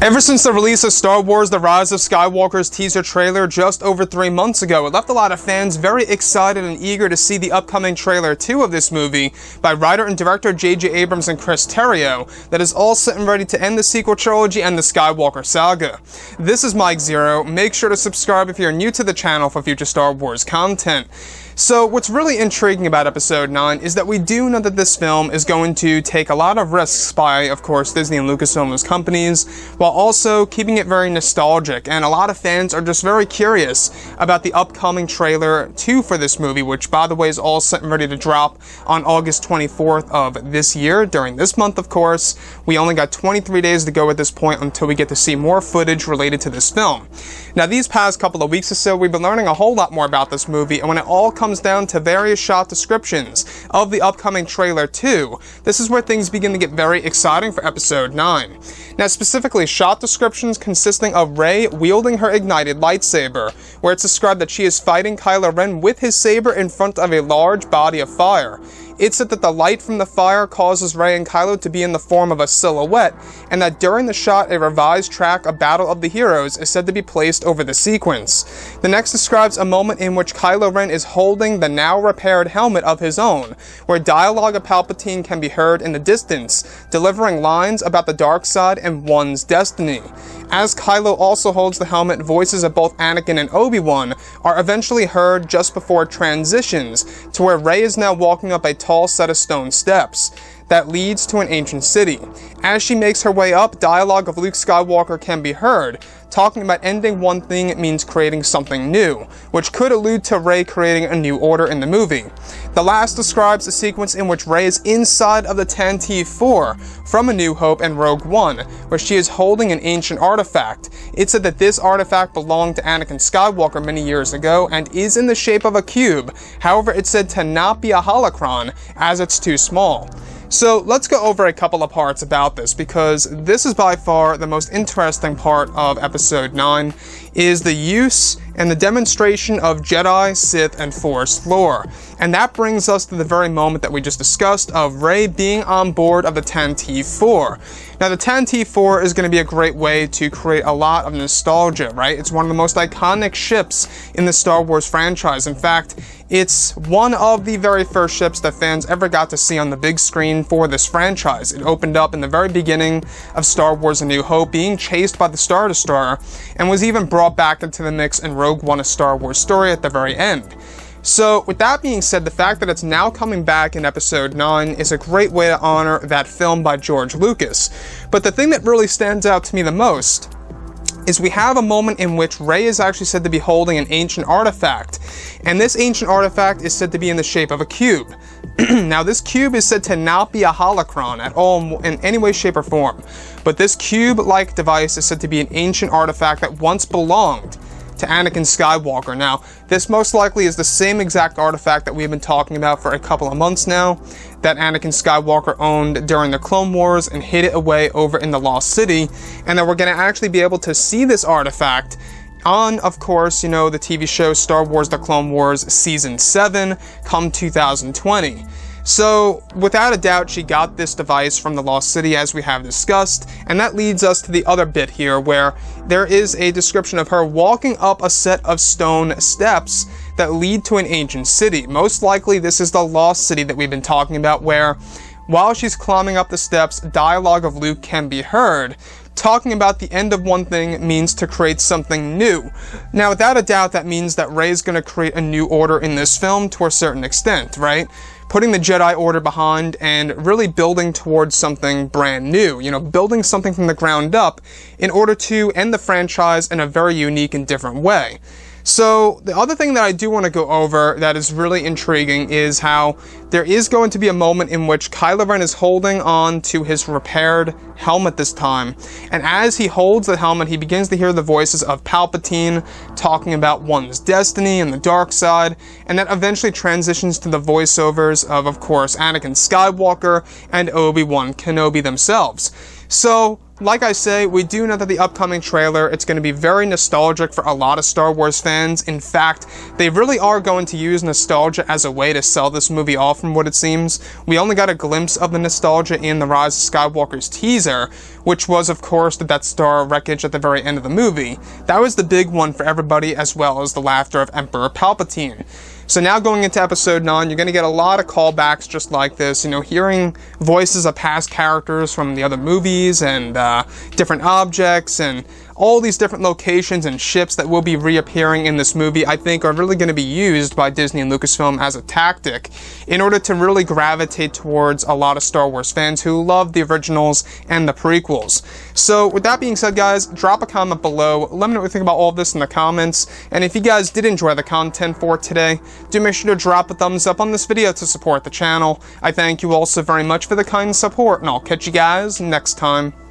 Ever since the release of Star Wars The Rise of Skywalker's teaser trailer just over 3 months ago, it left a lot of fans very excited and eager to see the upcoming trailer 2 of this movie by writer and director J.J. Abrams and Chris Terrio that is all set and ready to end the sequel trilogy and the Skywalker saga. This is Mike Zero. Make sure to subscribe if you're new to the channel for future Star Wars content. So what's really intriguing about Episode 9 is that we do know that this film is going to take a lot of risks by, of course, Disney and Lucasfilm's companies, while also keeping it very nostalgic, and a lot of fans are just very curious about the upcoming trailer 2 for this movie, which, by the way, is all set and ready to drop on August 24th of this year, during this month, of course. We only got 23 days to go at this point until we get to see more footage related to this film. Now, these past couple of weeks or so, we've been learning a whole lot more about this movie, and when it all comes down to various shot descriptions of the upcoming trailer 2, this is where things begin to get very exciting for Episode 9. Now, specifically, shot descriptions consisting of Rey wielding her ignited lightsaber, where it's described that she is fighting Kylo Ren with his saber in front of a large body of fire. It's said that the light from the fire causes Rey and Kylo to be in the form of a silhouette, and that during the shot, a revised track of Battle of the Heroes is said to be placed over the sequence. The next describes a moment in which Kylo Ren is holding the now repaired helmet of his own, where dialogue of Palpatine can be heard in the distance, delivering lines about the dark side and one's destiny. As Kylo also holds the helmet, voices of both Anakin and Obi-Wan are eventually heard just before it transitions to where Rey is now walking up a tall set of stone steps that leads to an ancient city. As she makes her way up, dialogue of Luke Skywalker can be heard, talking about ending one thing means creating something new, which could allude to Rey creating a new order in the movie. The last describes a sequence in which Rey is inside of the Tantive 4 from A New Hope and Rogue One, where she is holding an ancient artifact. It's said that this artifact belonged to Anakin Skywalker many years ago and is in the shape of a cube. However, it's said to not be a holocron, as it's too small. So let's go over a couple of parts about this, because this is by far the most interesting part of Episode 9, is the use and the demonstration of Jedi, Sith, and Force lore. And that brings us to the very moment that we just discussed of Rey being on board of the Tantive 4. Now, the Tantive 4 is going to be a great way to create a lot of nostalgia, right? It's one of the most iconic ships in the Star Wars franchise. In fact, it's one of the very first ships that fans ever got to see on the big screen for this franchise. It opened up in the very beginning of Star Wars A New Hope, being chased by the Star Destroyer, and was even brought back into the mix in Rogue One: A Star Wars Story at the very end. So, with that being said, the fact that it's now coming back in Episode 9 is a great way to honor that film by George Lucas. But the thing that really stands out to me the most is we have a moment in which Rey is actually said to be holding an ancient artifact, and this ancient artifact is said to be in the shape of a cube. Now, this cube is said to not be a holocron at all in any way, shape, or form, but this cube-like device is said to be an ancient artifact that once belonged to Anakin Skywalker. Now, this most likely is the same exact artifact that we've been talking about for a couple of months now, that Anakin Skywalker owned during the Clone Wars and hid it away over in the Lost City, and that we're going to actually be able to see this artifact on, of course, the TV show Star Wars The Clone Wars Season 7 come 2020. So, without a doubt, she got this device from the Lost City, as we have discussed, and that leads us to the other bit here, where there is a description of her walking up a set of stone steps that lead to an ancient city. Most likely, this is the Lost City that we've been talking about, where, while she's climbing up the steps, dialogue of Luke can be heard, talking about the end of one thing means to create something new. Now, without a doubt, that means that Rey's going to create a new order in this film to a certain extent, right? Putting the Jedi Order behind and really building towards something brand new, building something from the ground up in order to end the franchise in a very unique and different way. So, the other thing that I do want to go over that is really intriguing is how there is going to be a moment in which Kylo Ren is holding on to his repaired helmet this time, and as he holds the helmet, he begins to hear the voices of Palpatine talking about one's destiny and the dark side, and that eventually transitions to the voiceovers of course, Anakin Skywalker and Obi-Wan Kenobi themselves. So, like I say, we do know that the upcoming trailer, it's going to be very nostalgic for a lot of Star Wars fans. In fact, they really are going to use nostalgia as a way to sell this movie off, from what it seems. We only got a glimpse of the nostalgia in The Rise of Skywalker's teaser, which was, of course, the Death Star wreckage at the very end of the movie. That was the big one for everybody, as well as the laughter of Emperor Palpatine. So now going into episode 9, you're going to get a lot of callbacks just like this, hearing voices of past characters from the other movies and different objects and all these different locations and ships that will be reappearing in this movie, I think are really going to be used by Disney and Lucasfilm as a tactic in order to really gravitate towards a lot of Star Wars fans who love the originals and the prequels. So with that being said, guys, drop a comment below. Let me know what you think about all of this in the comments. And if you guys did enjoy the content for today, do make sure to drop a thumbs up on this video to support the channel. I thank you all so very much for the kind support, and I'll catch you guys next time.